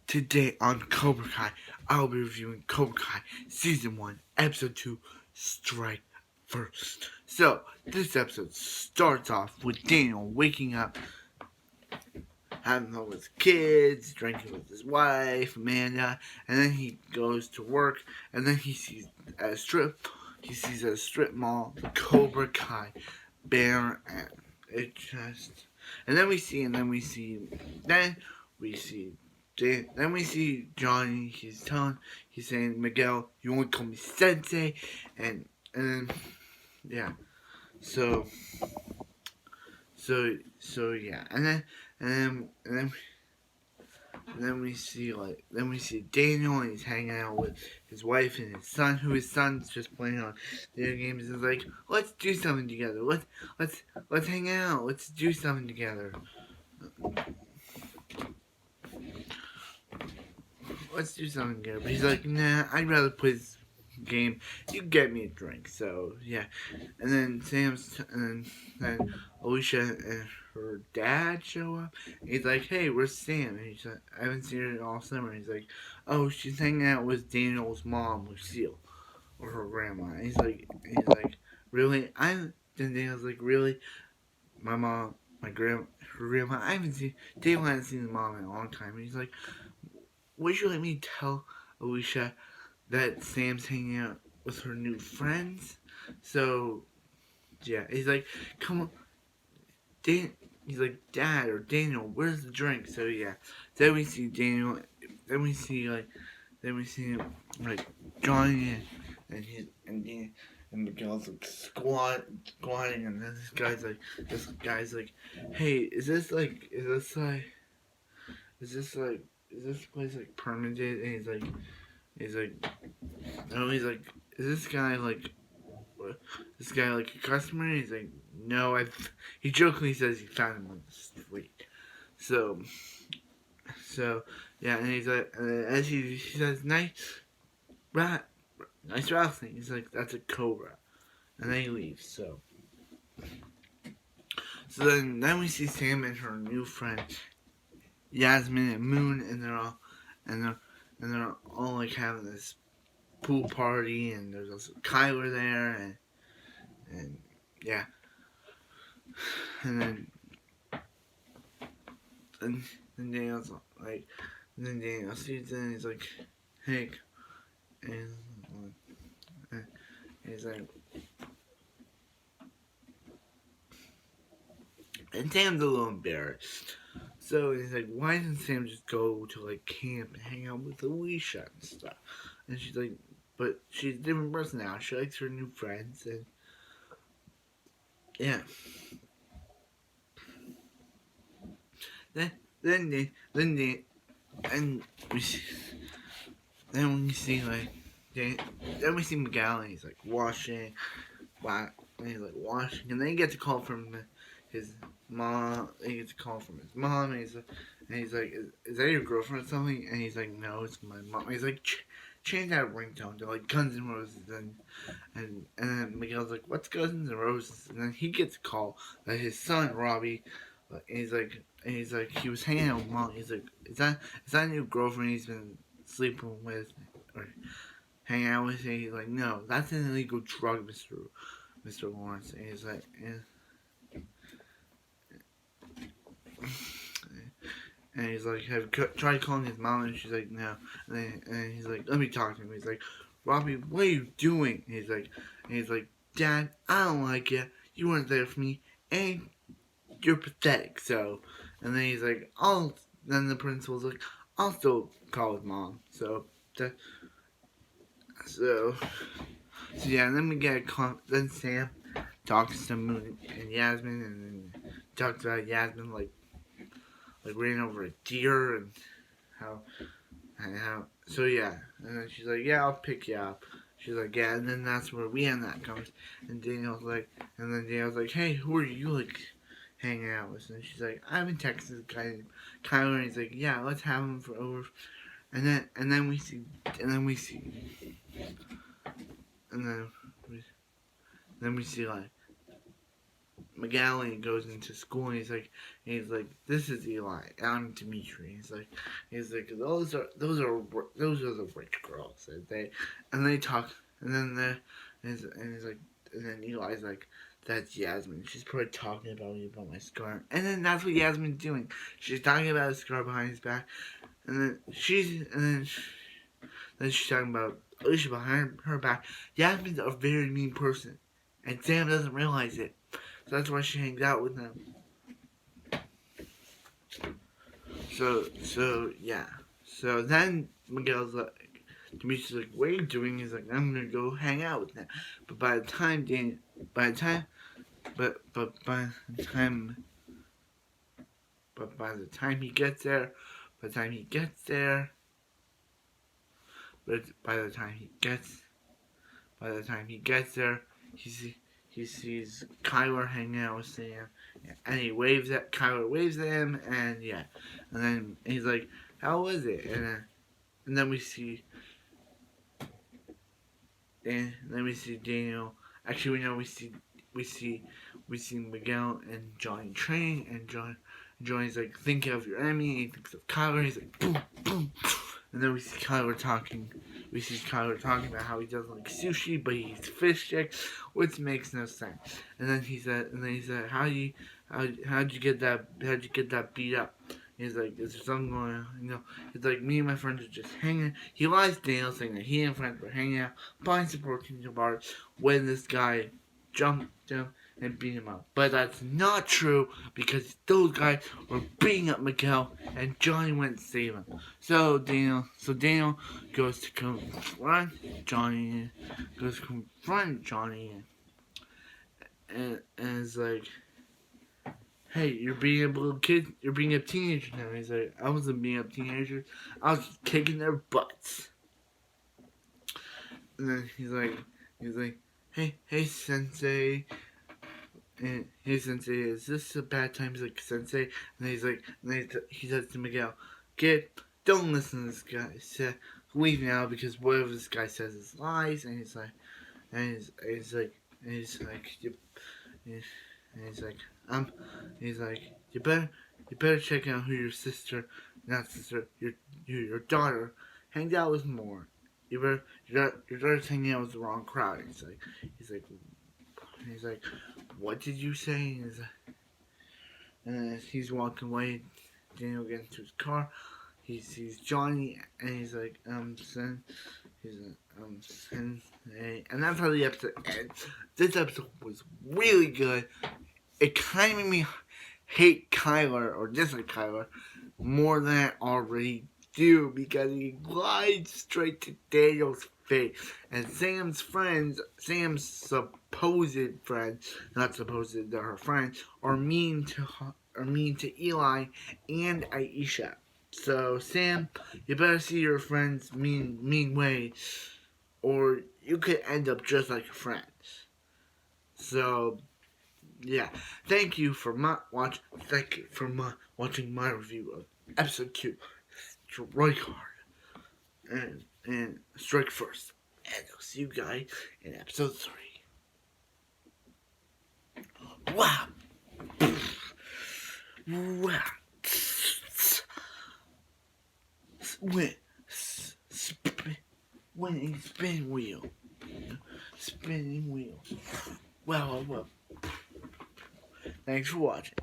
Today on Cobra Kai, I'll be reviewing Cobra Kai Season 1, Episode 2, Strike First. So, this episode starts off with Daniel waking up, having fun with his kids, drinking with his wife, Amanda, and then he goes to work, and then he sees at a strip mall, Cobra Kai banner, and it just, then we see then we see Johnny. He's saying, Miguel, you won't call me Sensei, and then yeah. So yeah, and then we see Daniel, and he's hanging out with his wife and his son, who his son's just playing on video games. And like, let's do something together. Let's hang out. Let's do something together. Let's do something together. But he's like, nah, I'd rather play this game. You get me a drink. So yeah, and then Alicia and her dad show up. He's like, hey, where's Sam? And he's like, I haven't seen her all summer. He's like, oh, she's hanging out with Daniel's mom, Lucille, or her grandma. And he's like, really? Then Daniel's like, really? My mom, her grandma. Daniel hasn't seen his mom in a long time. And he's like, would you let me tell Alicia that Sam's hanging out with her new friends? So yeah, he's like, come on, he's like, Dad or Daniel, where's the drink? So yeah, then we see Daniel, then we see Johnny and Miguel's like squatting, and then this guy's like, hey, is this place like permanent? And he's like, no, he's like, is this guy like a customer? And he's like, no, he jokingly says he found him on the street. So yeah, and he's like, as he says, nice wrestling. He's like, that's a cobra, and then he leaves. So then we see Sam and her new friend Yasmin and Moon, and they're all like having this pool party, and there's also Kyler there, and yeah, and then Daniel's like, and then Daniel sees it, and he's like, hey, and he's like, and Sam's a little embarrassed. So he's like, why doesn't Sam just go to like camp and hang out with Alicia and stuff? And she's like, but she's a different person now. She likes her new friends, and yeah. Then and we see, then we see like then we see Miguel, and he's like washing, and and then he gets a call from his mom. He gets a call from his mom, and he's like, is that your girlfriend or something? And he's like, no, it's my mom. He's like, change that ringtone to like Guns N' Roses, and then Miguel's like, what's Guns N' Roses? And then he gets a call that his son Robbie, and he's like, he was hanging out with mom. He's like, is that a new girlfriend he's been sleeping with or hanging out with? And he's like, no, that's an illegal drug, Mr. Lawrence. And he's like, and he's like, have you tried calling his mom? And she's like, no. And he's like, let me talk to him. He's like, Robbie, what are you doing? And he's like, Dad, I don't like you. You weren't there for me, and you're pathetic. So, and then he's like, then the principal's like, I'll still call his mom. So yeah, and then we get then Sam talks to Moon and Yasmin, and then talks about Yasmin like ran over a deer, and how so yeah, and then she's like, yeah, I'll pick you up. She's like, yeah, and then that's where we end that conversation. And Daniel's like, hey, who are you like hanging out with? And she's like, I've been texting this guy named Kyler, and he's like, yeah, let's have him for over. And then we see like Miguel and he goes into school and he's like, this is Eli, I'm Dimitri. He's like, those are the rich girls, and they talk, and then he's like, and then Eli's like, that's Yasmin. She's probably talking about me about my scar, and then that's what Yasmin's doing. She's talking about a scar behind his back, and then she's talking about Alicia behind her back. Yasmin's a very mean person, and Sam doesn't realize it. So that's why she hangs out with them. So yeah. So then Miguel's like, Dimitri's like, what are you doing? He's like, I'm gonna go hang out with them. But by the time by the time he gets there, but by the time he gets there, he sees Kyler hanging out with Sam, and Kyler waves at him, and yeah, and then he's like, "How was it?" And then we see, Daniel. Actually, we see Miguel and Johnny training, and Johnny's like, "Think of your enemy." And he thinks of Kyler. He's like, "Boom, boom." And then we see Kyler talking. About how he doesn't like sushi, but he eats fish sticks, which makes no sense. And then he said, how'd you get that beat up? He's like, is there something going on? He's like, me and my friends are just hanging. He lies to Daniel saying that he and friends were hanging out, buying some protein bars when this guy jumped him and beat him up. But that's not true, because those guys were beating up Miguel and Johnny went to save him. So Daniel goes to confront Johnny and is like, hey, you're beating up little kids, you're beating up teenagers now. He's like, I wasn't beating up teenagers, I was just kicking their butts. And then he's like, hey sensei. And hey sensei, is this a bad time? He's like, sensei. And he's like, he says to Miguel, kid, don't listen to this guy. Leave now, because whatever this guy says is lies. And he's like, you better check out who your your daughter hangs out with more. Your daughter's hanging out with the wrong crowd. He's like, what did you say? And as he's walking away, Daniel gets into his car. He sees Johnny, and he's like, and that's how the episode ends. This episode was really good. It kind of made me hate Kyler, or dislike Kyler, more than I already do, because he lied straight to Daniel's face. And Sam's supposed friends, not supposed, they're her friends, are mean to Eli and Aisha. So Sam, you better see your friends mean ways, or you could end up just like your friends. So yeah, thank you for watching my review of episode 2, Strike Hard and Strike First, and I'll see you guys in episode 3. Wow. Wow. Winning spin wheel. Spinning wheel. Wow. Thanks for watching.